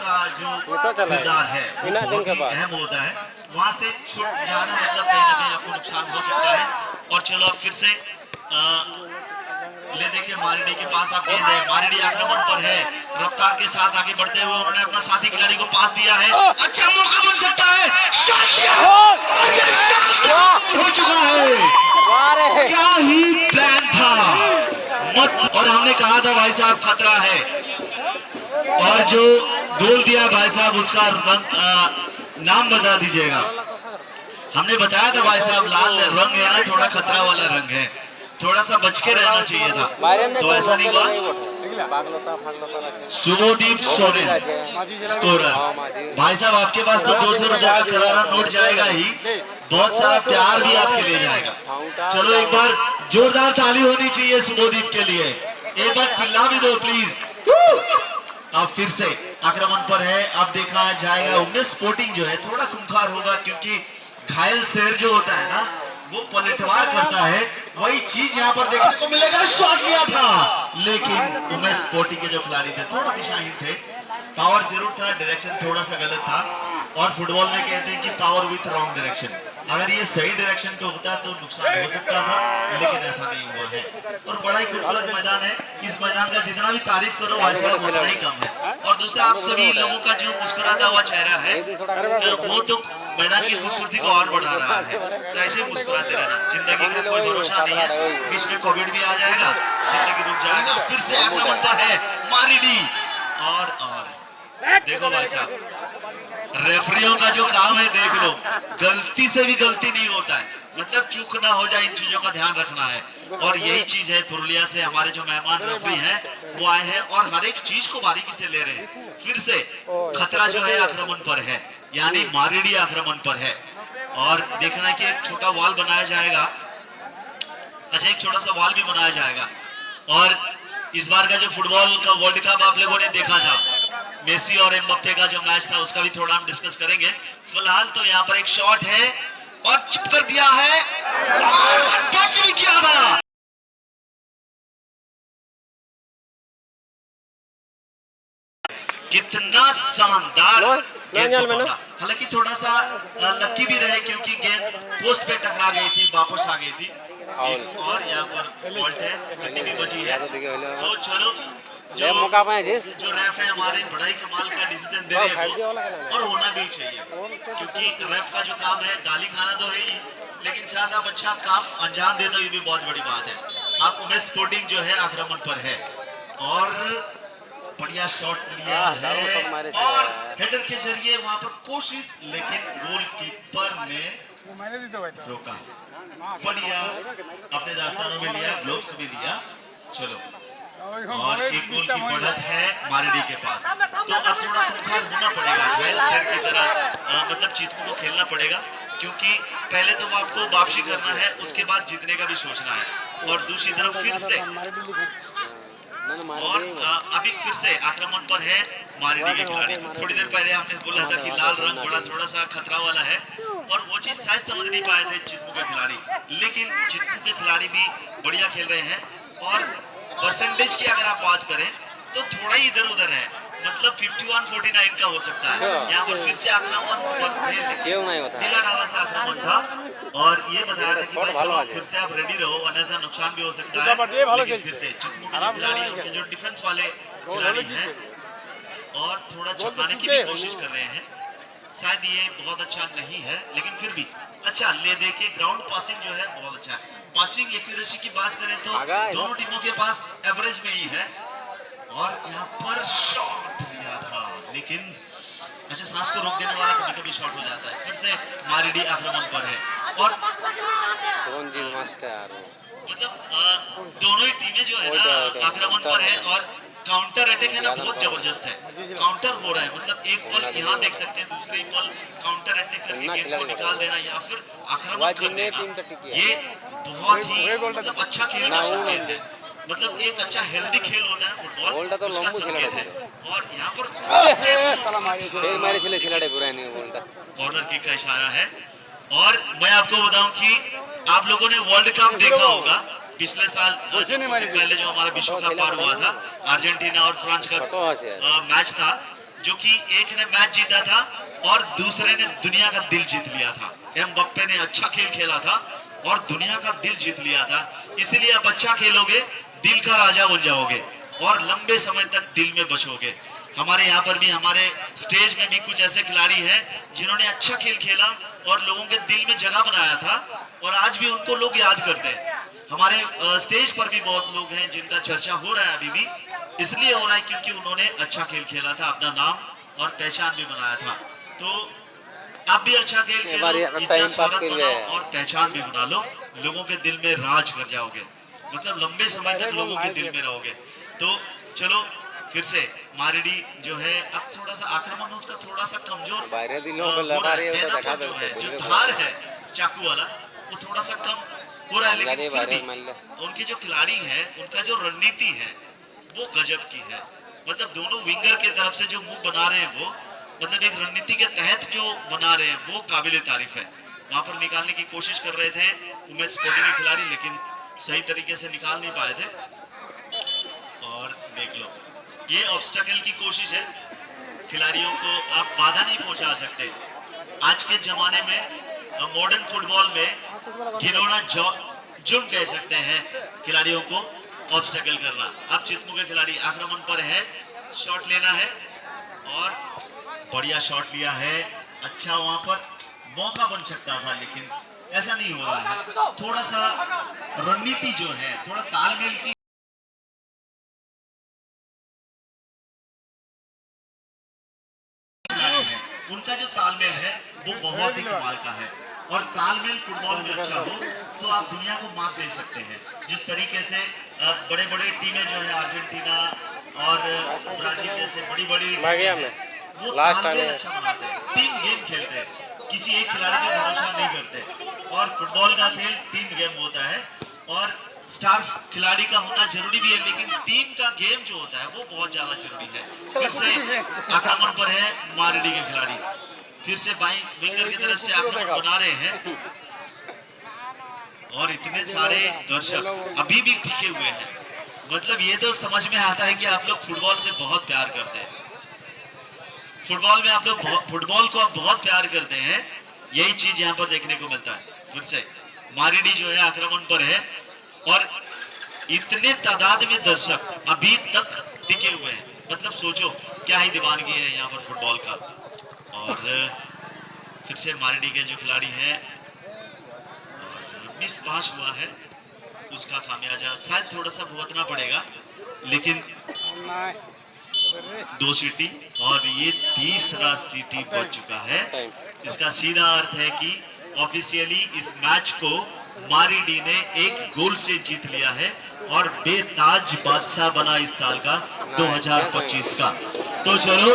का जो किरदार है वो बहुत ही अहम होता है। वहां से छूट जाना मतलब कहीं ना कहीं आपको नुकसान हो सकता है। और चलो अब फिर से ले देखिए मारिडी के पास आप गेंद है, मारिडी आक्रमण पर है, रफ्तार के साथ आगे बढ़ते हुए उन्होंने अपना साथी खिलाड़ी को पास दिया है। अच्छा मौका बन सकता है, हो चुका है, क्या ही प्लान था मत। और हमने कहा था भाई साहब खतरा है, और जो गोल दिया भाई साहब उसका नाम बता दीजिएगा। हमने बताया था भाई साहब लाल रंग है ना, थोड़ा खतरा वाला रंग है, थोड़ा सा बच के रहना चाहिए था, तो ऐसा नहीं हुआ। शुभदीप सोरेन स्कोरर। भाई साहब आपके पास तो 200 रुपए का करारा नोट जाएगा ही, बहुत सारा प्यार भी आपके लिए जाएगा। चलो एक बार जोरदार ताली होनी चाहिए शुभदीप के लिए, एक बार चिल्ला भी दो प्लीज। अब फिर से आक्रमण पर है, अब देखा जाएगा उमेश स्पोर्टिंग जो है थोड़ा खूंखार होगा, क्योंकि घायल शेर जो होता है ना वो पलटवार करता है, वही चीज यहाँ पर देखने को मिलेगा। शॉट लिया था लेकिन उमेश स्पोर्टिंग के जो खिलाड़ी थे थोड़ा दिशाहीन थे, पावर जरूर था, डायरेक्शन थोड़ा सा गलत था। और फुटबॉल में कहते हैं कि पावर विथ रॉन्ग डायरेक्शन, अगर ये सही डायरेक्शन पे होता तो नुकसान हो सकता था, लेकिन ऐसा नहीं हुआ है। और बड़ा ही खूबसूरत मैदान है, इस मैदान का जितना भी तारीफ करो भाई साहब उतना ही कम है। और दूसरा आप सभी लोगों का जो मुस्कुराता हुआ चेहरा है वो तो मैदान की खूबसूरती को और बढ़ा रहा है। तो ऐसे मुस्कुराते रहना, जिंदगी का कोई भरोसा नहीं है, बीच में कोविड भी आ जाएगा, जिंदगी रुक जाएगा। फिर से आक्रमण पर है मारिडी, और देखो भाई साहब रेफरियों का जो काम है देख लो, गलती से भी गलती नहीं होता है, मतलब चूक ना हो जाए, इन चीजों का ध्यान रखना है। और यही चीज है, पुरुलिया से हमारे जो मेहमान रेफरी हैं वो आए हैं और हर एक चीज को बारीकी से ले रहे हैं। फिर से खतरा जो है आक्रमण पर है, यानी मारिडी आक्रमण पर है, और देखना है कि एक छोटा वॉल बनाया जाएगा। अच्छा एक छोटा सा वॉल भी बनाया जाएगा। और इस बार का जो फुटबॉल का वर्ल्ड कप आप लोगों ने देखा था, मेसी और एम्बाप्पे का जो मैच था उसका भी थोड़ा हम डिस्कस करेंगे। फिलहाल तो यहाँ पर एक शॉट है और चिप कर दिया है और टच भी किया था। कितना शानदार गेंद को पकड़ा, हालांकि थोड़ा सा लकी भी रहे क्योंकि गेंद पोस्ट पे टकरा गई थी, वापस आ गई थी। एक और यहाँ पर फॉल्ट है, सिटी भी बची है। तो चलो जो रेफ है हमारे बड़ा ही कमाल का डिसीजन दे रहे हैं वो, और होना भी चाहिए, क्योंकि रेफ का जो काम है गाली खाना तो है ही, लेकिन साथ आप अच्छा काम अंजाम दे तो ये भी बहुत बड़ी बात है। आप उमेश स्पोर्टिंग जो है आक्रमण पर है और बढ़िया शॉट लिया है और हेडर के जरिए वहां पर कोशिश, लेकिन गोलकीपर ने रोका। बढ़िया अपने दास्तानों में लिया, ग्लोव्स भी लिया। चलो और एक गोल की बढ़त है मारिडी के पास, तो अब थोड़ा खूंखार होना पड़ेगा, घायल शेर की तरह मतलब चीतकों को खेलना पड़ेगा, क्योंकि पहले तो वो आपको वापसी करना है, उसके बाद जीतने का भी सोचना है। और दूसरी तरफ फिर से और अभी फिर से आक्रमण पर है मारिडी के खिलाड़ी। थोड़ी देर पहले हमने बोला था कि लाल रंग बड़ा थोड़ा सा खतरा वाला है, और वो चीज शायद समझ नहीं पाए थे चितकू के खिलाड़ी, लेकिन चितकू के खिलाड़ी भी बढ़िया खेल रहे हैं। और परसेंटेज की अगर आप बात करें तो थोड़ा ही इधर उधर है, मतलब 51-49 का हो सकता है। यहाँ पर फिर से आक्रमण ढीला ढाला सा आक्रमण था, और ये बताया था कि भाई चलो फिर से आप रेडी रहो, अन्यथा नुकसान भी हो सकता है। लेकिन फिर से चितकू के खिलाड़ी, उनके जो डिफेंस वाले खिलाड़ी हैं, और थोड़ा छकाने की भी कोशिश कर रहे हैं। शायद ये बहुत अच्छा नहीं है, लेकिन फिर भी अच्छा ले दे के ग्राउंड पासिंग जो है बहुत अच्छा है। पासिंग एक्यूरेसी की बात करें तो दोनों टीमों के पास एवरेज में ही है। और यहाँ पर शॉट लिया था, लेकिन अच्छा सांस को रोक देने वाला कभी कभी शॉट हो जाता है। फिर से मारिडी आक्रमण पर है, और मतलब दोनों ही टीमें जो है ना आक्रमण पर है, और काउंटर अटैक है ना बहुत जबरदस्त है, काउंटर हो रहा है, मतलब एक पल यहाँ देख सकते हैं, दूसरे पल काउंटर अटैक करके गेंद को निकाल देना या फिर आक्रमण कर देना, ये बहुत ही मतलब अच्छा खेल का संकेत है। मतलब एक अच्छा हेल्दी खेल होता है फुटबॉल, उसका संकेत है। और यहाँ पर कॉर्नर किक का इशारा है। और मैं आपको बताऊं कि आप लोगों ने वर्ल्ड कप देखा होगा पिछले साल, पहले जो हमारा विश्व कप पार हुआ था, अर्जेंटीना और फ्रांस का मैच था, जो कि एक ने मैच जीता था और दूसरे ने दुनिया का दिल जीत लिया था। एमबाप्पे ने अच्छा खेल खेला था और दुनिया का दिल जीत लिया था। इसलिए आप अच्छा खेलोगे, दिल का राजा बन जाओगे और लंबे समय तक दिल में बसोगे। हमारे यहाँ पर भी, हमारे स्टेज में भी कुछ ऐसे खिलाड़ी हैं जिन्होंने अच्छा खेल खेला और लोगों के दिल में जगह बनाया था और आज भी उनको लोग याद करते हैं। हमारे स्टेज पर भी बहुत लोग हैं जिनका चर्चा हो रहा है अभी भी, इसलिए हो रहा है क्योंकि उन्होंने अच्छा खेल खेला था, अपना नाम और पहचान भी बनाया था। तो आप भी अच्छा खेल खेलो, इज्जत शोहरत बनाओ और पहचान भी बना लो, लोगों के दिल में राज कर जाओगे, मतलब लंबे समय तक लोगों के दिल में रहोगे। तो चलो फिर से मारिडी जो है, अब थोड़ा सा आक्रमण उसका थोड़ा सा कमजोर हो रहा है, पैदापन जो है, जो धार है चाकू वाला, वो थोड़ा सा कम हो रहा है, लेकिन फिर भी उनके जो खिलाड़ी हैं, उनका जो रणनीति है वो गजब की है। मतलब दोनों विंगर के तरफ से जो मूव बना रहे हैं वो, मतलब एक रणनीति के तहत जो बना रहे हैं वो काबिले तारीफ है। वहां पर निकालने की कोशिश कर रहे थे उमेश स्पोर्टिंग के खिलाड़ी, लेकिन सही तरीके से निकाल नहीं पाए थे। और देख लो, ये ऑब्स्टेकल की कोशिश है, खिलाड़ियों को आप बाधा नहीं पहुंचा सकते। आज के जमाने में मॉडर्न फुटबॉल में घिनौना जुर्म कह सकते हैं खिलाड़ियों को ऑब्स्टेकल करना। अब चितमू के खिलाड़ी आक्रमण पर है, शॉट लेना है और बढ़िया शॉट लिया है। अच्छा, वहां पर मौका बन सकता था लेकिन ऐसा नहीं हो रहा है। थोड़ा सा रणनीति जो है, थोड़ा तालमेल की उनका जो तालमेल है वो बहुत ही कमाल का है। और तालमेल फुटबॉल में अच्छा हो तो आप दुनिया को मात दे सकते हैं। जिस तरीके से बड़े बड़े टीमें जो है, अर्जेंटीना और ब्राजील जैसे बड़ी बड़ी वो तालमेल अच्छा बनाते हैं, टीम गेम खेलते हैं, किसी एक खिलाड़ी पे भरोसा नहीं करते। और फुटबॉल का खेल टीम गेम होता है और स्टार खिलाड़ी का होना जरूरी भी है, लेकिन टीम का गेम जो होता है वो बहुत ज्यादा जरूरी है। फिर से आक्रमण पर है मारिडी के खिलाड़ी, फिर से बाई विंगर की तरफ से आक्रमण बना रहे हैं और इतने सारे दर्शक अभी भी टिके हुए हैं। मतलब ये तो समझ में आता है कि आप लोग फुटबॉल से बहुत प्यार करते हैं, फुटबॉल में आप लोग फुटबॉल को आप बहुत प्यार करते हैं। यही चीज यहाँ पर देखने को मिलता है। फिर से मारिडी जो है आक्रमण पर है और इतने तादाद में दर्शक अभी तक टिके हुए हैं, मतलब सोचो क्या ही दीवानगी है यहाँ पर फुटबॉल का। और फिर से मारिडी के जो खिलाड़ी हैं, और मिस पास हुआ है, उसका खामियाजा शायद थोड़ा सा भुगतना पड़ेगा, लेकिन 2 सीटी और ये तीसरा सीटी बच चुका है। इसका सीधा अर्थ है कि ऑफिशियली इस मैच को मारिडी ने 1 गोल से जीत लिया है और बेताज बादशाह बना इस साल का 2025 का। तो चलो